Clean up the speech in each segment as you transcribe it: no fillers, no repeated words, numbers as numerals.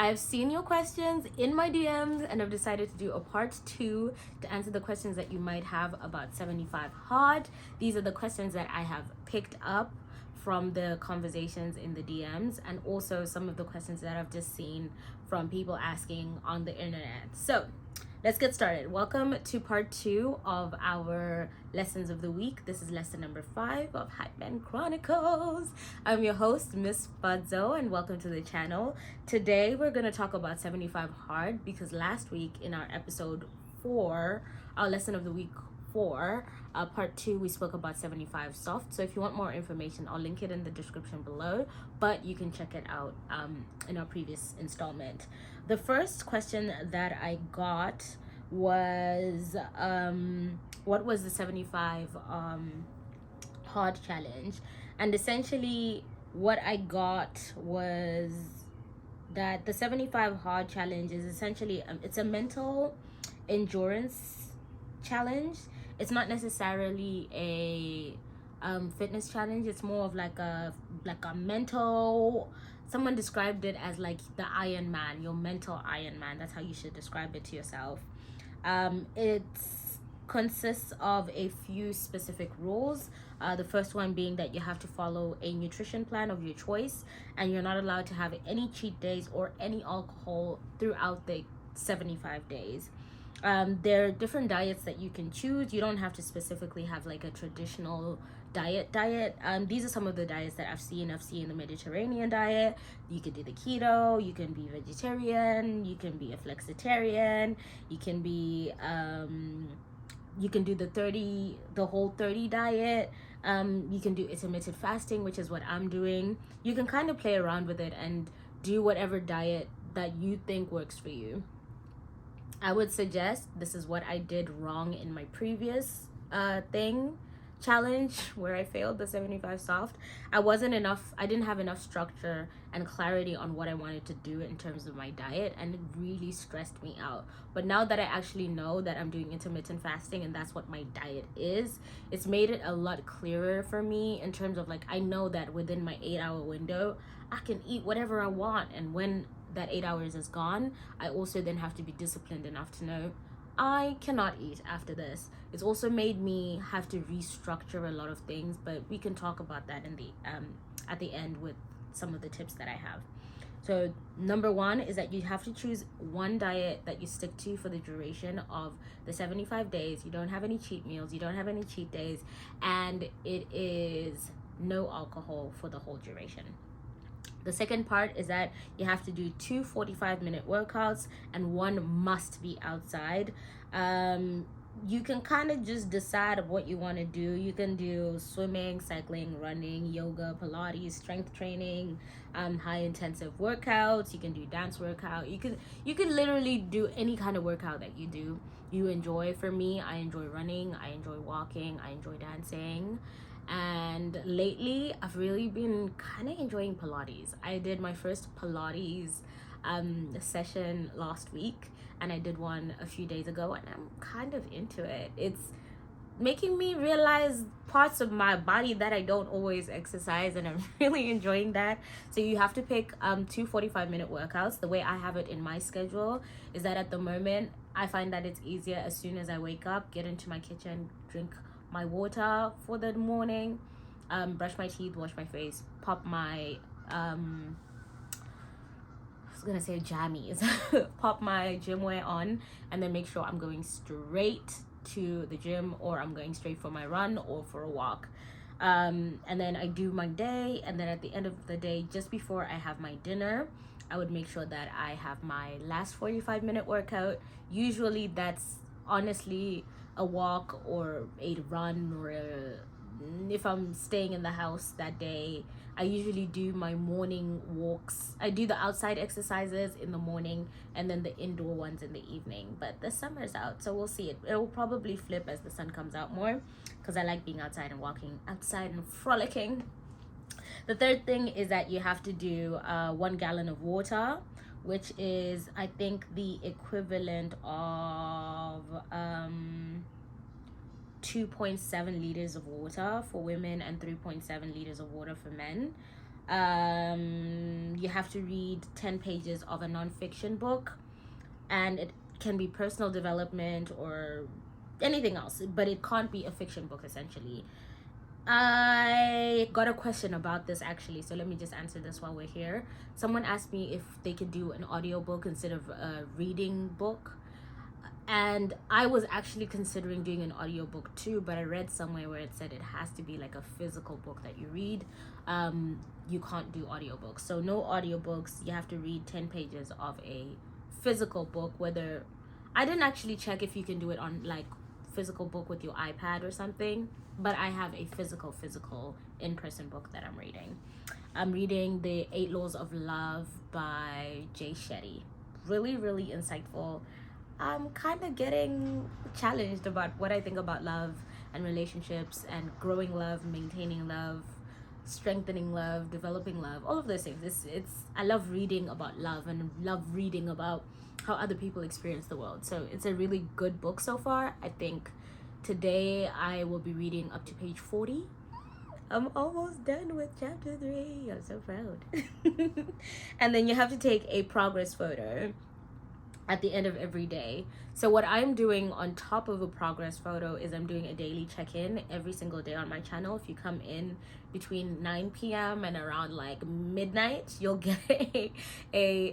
I've seen your questions in my DMs and I've decided to do a part 2 to answer the questions that you might have about 75 hard. These are the questions that I have picked up from the conversations in the DMs and also some of the questions that I've just seen from people asking on the internet. So let's get started. Welcome to part 2 of our lessons of the week. This is lesson number 5 of Hype Man Chronicles. I'm your host, Miss Fadzo, and welcome to the channel. Today we're going to talk about 75 hard because last week in our episode 4, our lesson of the week 4, part 2, we spoke about 75 soft. So if you want more information, I'll link it in the description below, but you can check it out in our previous installment. The first question that I got was what was the 75 hard challenge? And essentially what I got was that the 75 hard challenge is essentially it's a mental endurance challenge. It's not necessarily a fitness challenge. It's more of like a mental. Someone described it as like the Iron Man, your mental Iron Man. That's how you should describe it to yourself. It consists of a few specific rules. The first one being that you have to follow a nutrition plan of your choice, and you're not allowed to have any cheat days or any alcohol throughout the 75 days. There are different diets that you can choose. You don't have to specifically have like a traditional diet. These are some of the diets that I've seen the Mediterranean diet. You could do the keto, you can be vegetarian, you can be a flexitarian, you can be you can do the whole 30 diet. You can do intermittent fasting, which is what I'm doing. You can kind of play around with it and do whatever diet that you think works for you. I would suggest, this is what I did wrong in my previous challenge where I failed the 75 soft. I didn't have enough structure and clarity on what I wanted to do in terms of my diet, and it really stressed me out. But now that I actually know that I'm doing intermittent fasting and that's what my diet is, it's made it a lot clearer for me in terms of like, I know that within my 8-hour window I can eat whatever I want, and when that 8 hours is gone, I also then have to be disciplined enough to know I cannot eat after this. It's also made me have to restructure a lot of things, but we can talk about that in the at the end with some of the tips that I have. So number 1 is that you have to choose one diet that you stick to for the duration of the 75 days. You don't have any cheat meals, you don't have any cheat days, and it is no alcohol for the whole duration. The second part is that you have to do 2 45-minute workouts and one must be outside. You can kind of just decide what you want to do. You can do swimming, cycling, running, yoga, Pilates, strength training, high intensive workouts. You can do dance workout. You can literally do any kind of workout that you enjoy. For me, I enjoy running, I enjoy walking, I enjoy dancing. And lately I've really been kind of enjoying Pilates. I did my first Pilates session last week, and I did one a few days ago, and I'm kind of into it. It's making me realize parts of my body that I don't always exercise, and I'm really enjoying that. So you have to pick 2 45-minute workouts. The way I have it in my schedule is that at the moment I find that it's easier as soon as I wake up, get into my kitchen, drink my water for the morning, brush my teeth, wash my face, pop my I was gonna say jammies pop my gym wear on, and then make sure I'm going straight to the gym, or I'm going straight for my run or for a walk. And then I do my day, and then at the end of the day, just before I have my dinner, I would make sure that I have my last 45-minute workout. Usually that's honestly a walk or a run, or if I'm staying in the house that day, I usually do my morning walks. I do the outside exercises in the morning and then the indoor ones in the evening. But the summer's out, so we'll see. It will probably flip as the sun comes out more, because I like being outside and walking outside and frolicking. The third thing is that you have to do 1 gallon of water, which is, I think, the equivalent of 2.7 liters of water for women and 3.7 liters of water for men. You have to read 10 pages of a nonfiction book, and it can be personal development or anything else, but it can't be a fiction book essentially. I got a question about this actually, so let me just answer this while we're here. Someone asked me if they could do an audiobook instead of a reading book. And I was actually considering doing an audiobook too, but I read somewhere where it said it has to be like a physical book that you read. You can't do audiobooks. So no audiobooks. You have to read 10 pages of a physical book, whether I didn't actually check if you can do it on like physical book with your iPad or something, but I have a physical in-person book that I'm reading. I'm reading The 8 Laws of Love by Jay Shetty. Really, really insightful. I'm kind of getting challenged about what I think about love and relationships and growing love, maintaining love, strengthening love, developing love, all of those things. It's I love reading about love and love reading about how other people experience the world. So it's a really good book so far. I think today I will be reading up to page 40. I'm almost done with chapter 3. I'm so proud. And then you have to take a progress photo at the end of every day. So what I'm doing on top of a progress photo is I'm doing a daily check-in every single day on my channel. If you come in between 9 p.m. and around like midnight, you'll get a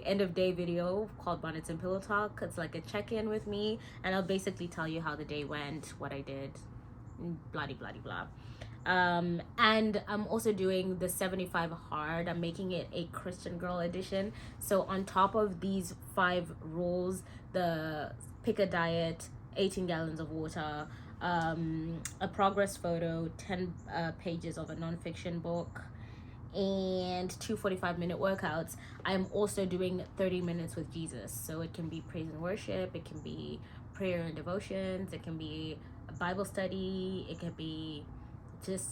end of day video called Bonnets and Pillow Talk. It's like a check-in with me, and I'll basically tell you how the day went, what I did, blah blah blah. And I'm also doing the 75 hard. I'm making it a Christian girl edition. So on top of these 5 rules, the pick a diet, 18 gallons of water, a progress photo, 10 pages of a nonfiction book, and 2 45-minute workouts, I'm also doing 30 minutes with Jesus. So it can be praise and worship, it can be prayer and devotions, it can be a Bible study, it can be just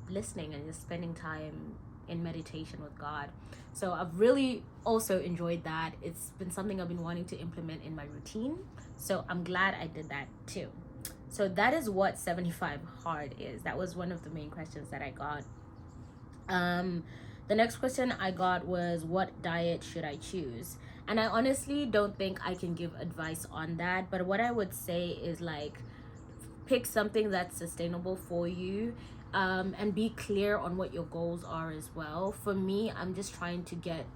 listening and just spending time in meditation with God. So I've really also enjoyed that. It's been something I've been wanting to implement in my routine, so I'm glad I did that too. So that is what 75 hard is. That was one of the main questions that I got. The next question I got was, what diet should I choose? And I honestly don't think I can give advice on that, but what I would say is like, pick something that's sustainable for you, and be clear on what your goals are as well. For me, I'm just trying to get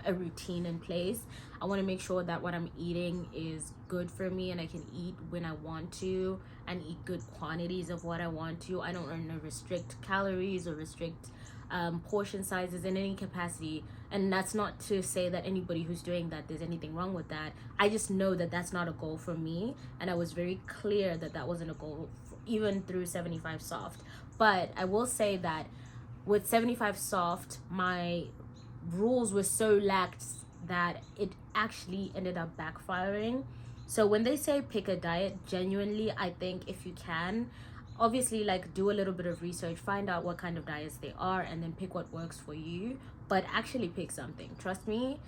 a routine in place. I want to make sure that what I'm eating is good for me and I can eat when I want to and eat good quantities of what I want to. I don't want to restrict calories or restrict portion sizes in any capacity. And that's not to say that anybody who's doing that, there's anything wrong with that. I just know that that's not a goal for me, and I was very clear that that wasn't a goal even through 75 soft. But I will say that with 75 soft, my rules were so lax that it actually ended up backfiring. So when they say pick a diet, genuinely I think if you can, obviously like do a little bit of research, find out what kind of diets they are, and then pick what works for you. But actually pick something. Trust me,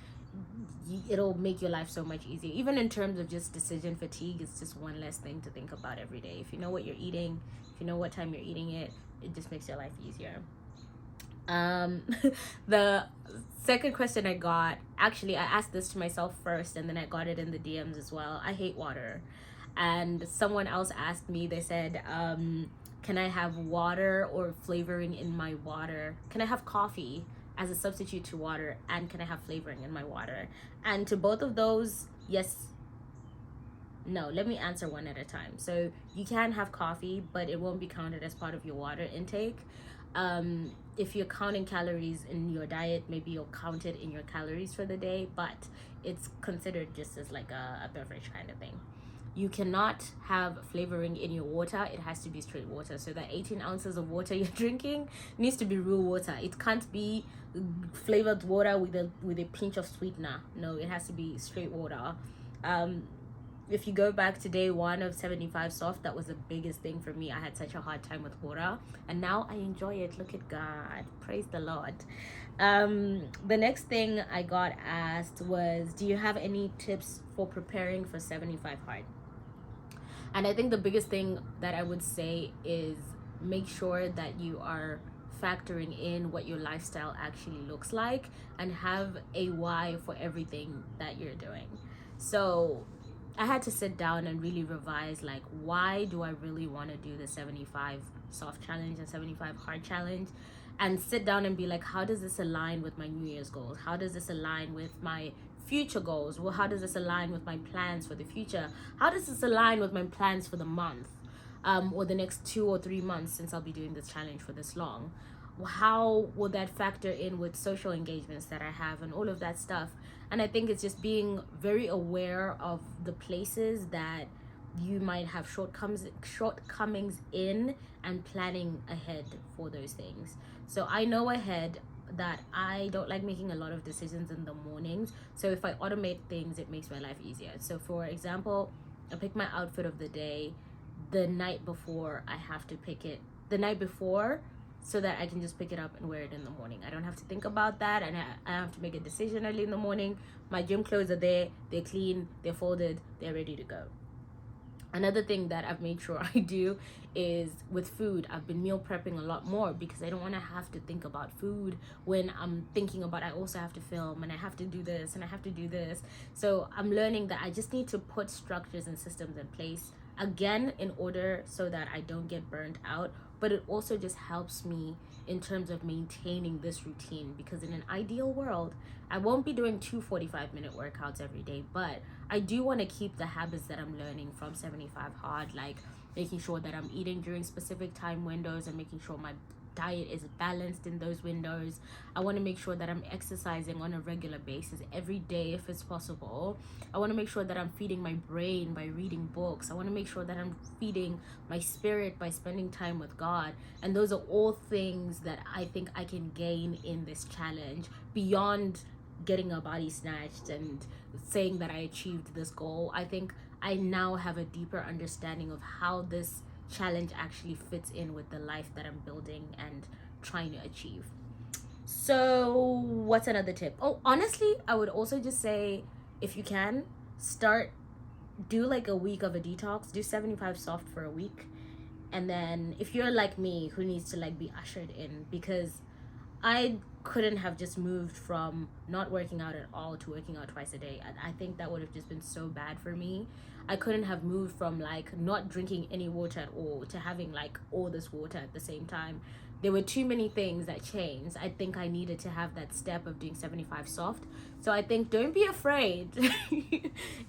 it'll make your life so much easier. Even in terms of just decision fatigue, it's just one less thing to think about every day. If you know what you're eating, if you know what time you're eating it, it just makes your life easier. The second question I got, actually I asked this to myself first and then I got it in the DMs as well. I hate water. And someone else asked me, they said, can I have water or flavoring in my water? Can I have coffee as a substitute to water, and can I have flavoring in my water? And to both of those, yes, no. Let me answer one at a time. So you can have coffee, but it won't be counted as part of your water intake. If you're counting calories in your diet, maybe you'll count it in your calories for the day, but it's considered just as like a beverage kind of thing. You cannot have flavoring in your water. It has to be straight water. So that 18 ounces of water you're drinking needs to be real water. It can't be flavored water with a pinch of sweetener. No, it has to be straight water. If you go back to day 1 of 75 soft, that was the biggest thing for me. I had such a hard time with water, and now I enjoy it. Look at God. Praise the Lord. The next thing I got asked was, do you have any tips for preparing for 75 hard? And I think the biggest thing that I would say is make sure that you are factoring in what your lifestyle actually looks like and have a why for everything that you're doing. So I had to sit down and really revise, like, why do I really want to do the 75 soft challenge and 75 hard challenge, and sit down and be like, how does this align with my New Year's goals? How does this align with my future goals? Well, how does this align with my plans for the future? How does this align with my plans for the month, or the next 2 or 3 months, since I'll be doing this challenge for this long? How will that factor in with social engagements that I have and all of that stuff? And I think it's just being very aware of the places that you might have shortcomings in, and planning ahead for those things. So I know ahead that I don't like making a lot of decisions in the mornings. So if I automate things, it makes my life easier. So for example, I pick my outfit of the day the night before. I have to pick it the night before, so that I can just pick it up and wear it in the morning. I don't have to think about that, and I have to make a decision early in the morning. My gym clothes are there, they're clean, they're folded, they're ready to go. Another thing that I've made sure I do is with food. I've been meal prepping a lot more because I don't want to have to think about food when I'm thinking about I also have to film and I have to do this and I have to do this. So I'm learning that I just need to put structures and systems in place, again, in order so that I don't get burnt out. But it also just helps me in terms of maintaining this routine, because in an ideal world, I won't be doing 2 45-minute workouts every day, but I do want to keep the habits that I'm learning from 75 hard, like making sure that I'm eating during specific time windows and making sure my diet is balanced in those windows. I want to make sure that I'm exercising on a regular basis every day if it's possible. I want to make sure that I'm feeding my brain by reading books. I want to make sure that I'm feeding my spirit by spending time with God. And those are all things that I think I can gain in this challenge, beyond getting a body snatched and saying that I achieved this goal. I think I now have a deeper understanding of how this challenge actually fits in with the life that I'm building and trying to achieve. So what's another tip? Oh, honestly, I would also just say, if you can, do like a week of a detox. Do 75 soft for a week. And then if you're like me, who needs to like be ushered in, because I couldn't have just moved from not working out at all to working out twice a day. I think that would have just been so bad for me. I couldn't have moved from like not drinking any water at all to having like all this water at the same time. There were too many things that changed. I think I needed to have that step of doing 75 soft. So I think don't be afraid.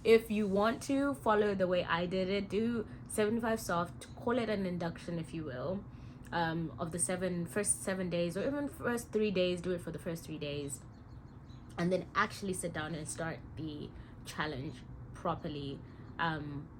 If you want to follow the way I did it, do 75 soft, call it an induction if you will. Of the first 7 days, or even first 3 days, do it for the first 3 days, and then actually sit down and start the challenge properly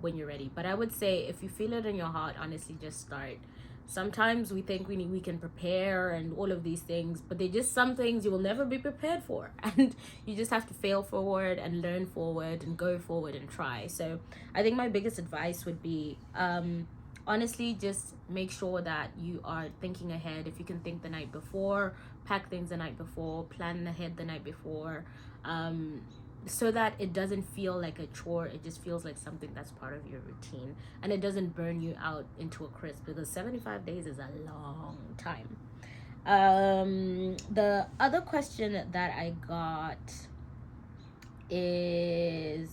when you're ready. But I would say, if you feel it in your heart, honestly, just start. Sometimes we think we can prepare and all of these things, but they're just some things you will never be prepared for, and you just have to fail forward and learn forward and go forward and try. So I think my biggest advice would be, honestly, just make sure that you are thinking ahead. If you can think the night before, pack things the night before, plan ahead the night before, so that it doesn't feel like a chore. It just feels like something that's part of your routine, and it doesn't burn you out into a crisp, because 75 days is a long time. The other question that I got is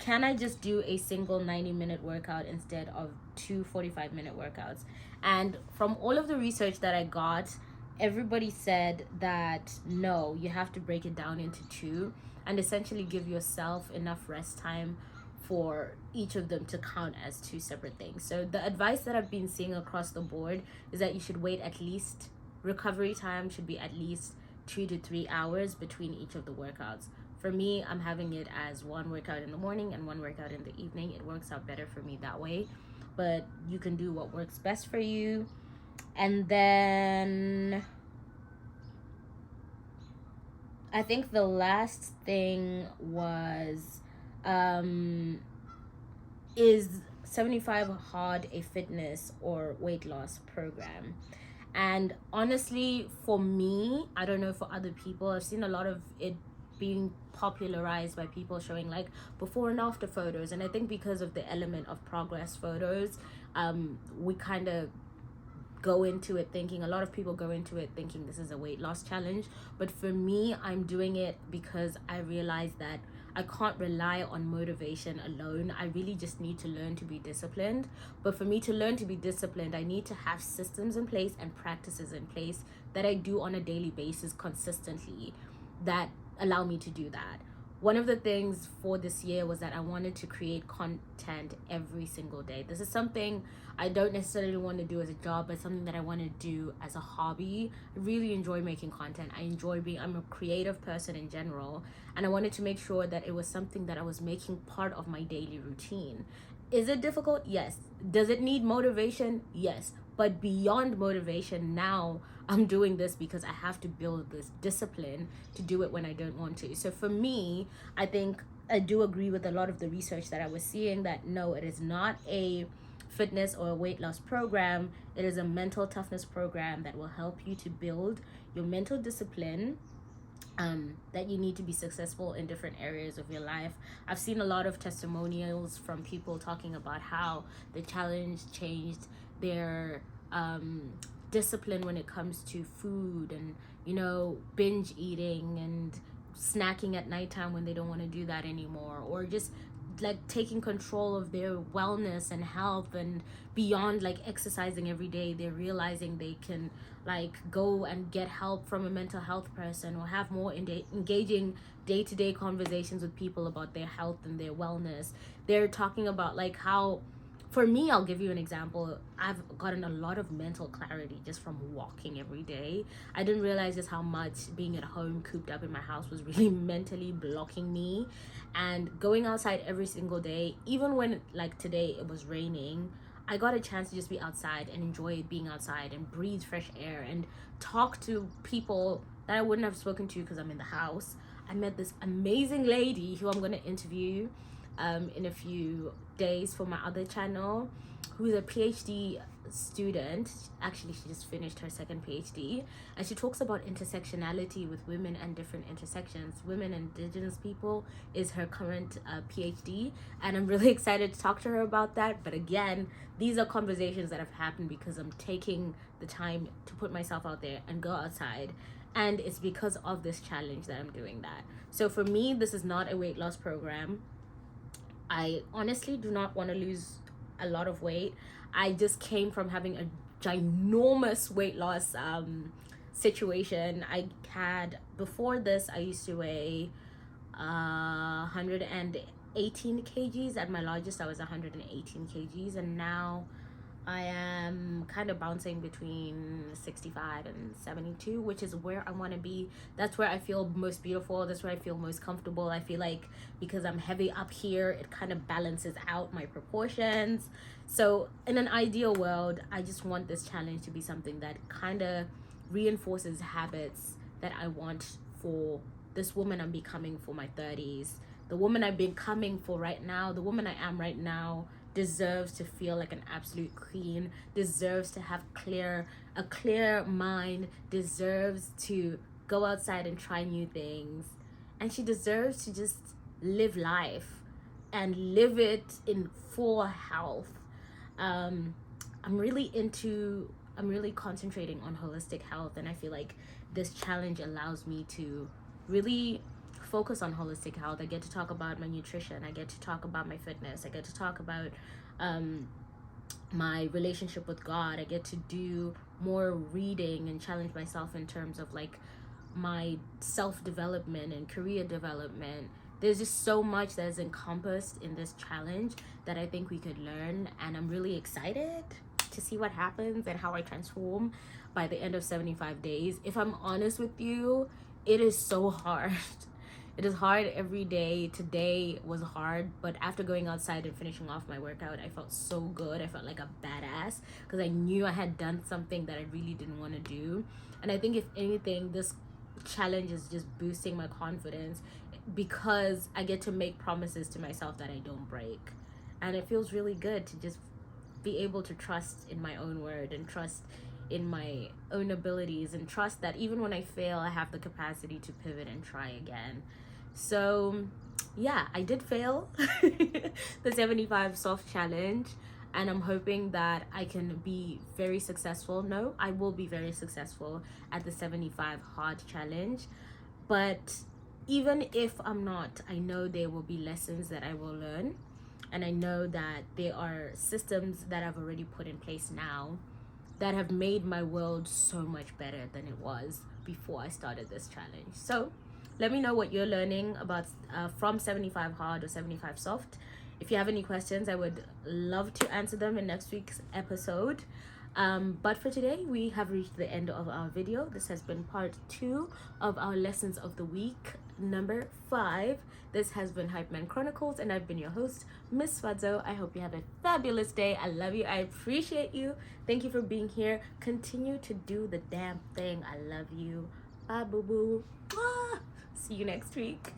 can I just do a single 90-minute workout instead of 2 45-minute workouts? And from all of the research that I got, everybody said that no, you have to break it down into 2 and essentially give yourself enough rest time for each of them to count as 2 separate things. So the advice that I've been seeing across the board is that you should wait at least, recovery time should be at least 2 to 3 hours between each of the workouts. For me, I'm having it as 1 workout in the morning and 1 workout in the evening. It works out better for me that way, but you can do what works best for you. And then I think the last thing was, is 75 hard a fitness or weight loss program? And honestly, for me, I don't know for other people, I've seen a lot of it being popularized by people showing like before and after photos. And I think because of the element of progress photos, we kind of go into it thinking, a lot of people go into it thinking this is a weight loss challenge. But for me, I'm doing it because I realize that I can't rely on motivation alone. I really just need to learn to be disciplined. But for me to learn to be disciplined, I need to have systems in place and practices in place that I do on a daily basis consistently that allow me to do that. One of the things for this year was that I wanted to create content every single day. This is something I don't necessarily want to do as a job, but something that I want to do as a hobby. I really enjoy making content. I'm a creative person in general, and I wanted to make sure that it was something that I was making part of my daily routine. Is it difficult? Yes. Does it need motivation? Yes. But beyond motivation, now I'm doing this because I have to build this discipline to do it when I don't want to. So for me, I think I do agree with a lot of the research that I was seeing that no, it is not a fitness or a weight loss program. It is a mental toughness program that will help you to build your mental discipline, that you need to be successful in different areas of your life. I've seen a lot of testimonials from people talking about how the challenge changed their discipline when it comes to food and, binge eating and snacking at nighttime when they don't want to do that anymore, or just like taking control of their wellness and health. And beyond like exercising every day, they're realizing they can like go and get help from a mental health person, or have more engaging day-to-day conversations with people about their health and their wellness. They're talking about like how, for me, I'll give you an example. I've gotten a lot of mental clarity just from walking every day. I didn't realize just how much being at home cooped up in my house was really mentally blocking me. And going outside every single day, even when like today it was raining, I got a chance to just be outside and enjoy being outside and breathe fresh air and talk to people that I wouldn't have spoken to because I'm in the house. I met this amazing lady who I'm going to interview in a few days for my other channel, who's a PhD student. Actually, she just finished her second PhD, and she talks about intersectionality with women and different intersections. Women and indigenous people is her current PhD, and I'm really excited to talk to her about that. But again, these are conversations that have happened because I'm taking the time to put myself out there and go outside, and it's because of this challenge that I'm doing that. So for me, this is not a weight loss program. I honestly do not want to lose a lot of weight. I just came from having a ginormous weight loss situation. I had, before this, I used to weigh 118 kgs. At my largest, I was 118 kgs, and now I am kind of bouncing between 65 and 72, which is where I want to be. That's where I feel most beautiful. That's where I feel most comfortable. I feel like because I'm heavy up here, it kind of balances out my proportions. So in an ideal world, I just want this challenge to be something that kind of reinforces habits that I want for this woman I'm becoming for my 30s. The woman I've been becoming for right now, the woman I am right now, deserves to feel like an absolute queen, deserves to have a clear mind, deserves to go outside and try new things, and she deserves to just live life and live it in full health. I'm really concentrating on holistic health, and I feel like this challenge allows me to really focus on holistic health. I get to talk about my nutrition, I get to talk about my fitness, I get to talk about my relationship with God. I get to do more reading and challenge myself in terms of like my self-development and career development. There's just so much that is encompassed in this challenge that I think we could learn, and I'm really excited to see what happens and how I transform by the end of 75 days. If I'm honest with you, it is so hard. It is hard every day. Today was hard, but after going outside and finishing off my workout, I felt so good. I felt like a badass because I knew I had done something that I really didn't want to do. And I think if anything, this challenge is just boosting my confidence because I get to make promises to myself that I don't break. And it feels really good to just be able to trust in my own word and trust in my own abilities and trust that even when I fail, I have the capacity to pivot and try again. So yeah, I did fail the 75 soft challenge, and I'm hoping that I can be very successful. No, I will be very successful at the 75 hard challenge. But even if I'm not, I know there will be lessons that I will learn, and I know that there are systems that I've already put in place now that have made my world so much better than it was before I started this challenge. So let me know what you're learning about from 75 hard or 75 soft. If you have any questions, I would love to answer them in next week's episode. But for today, we have reached the end of our video. This has been part 2 of our lessons of the week, number 5. This has been Hype Man Chronicles, and I've been your host, Miss Fadzo. I hope you have a fabulous day. I love you. I appreciate you. Thank you for being here. Continue to do the damn thing. I love you. Bye, boo boo. See you next week.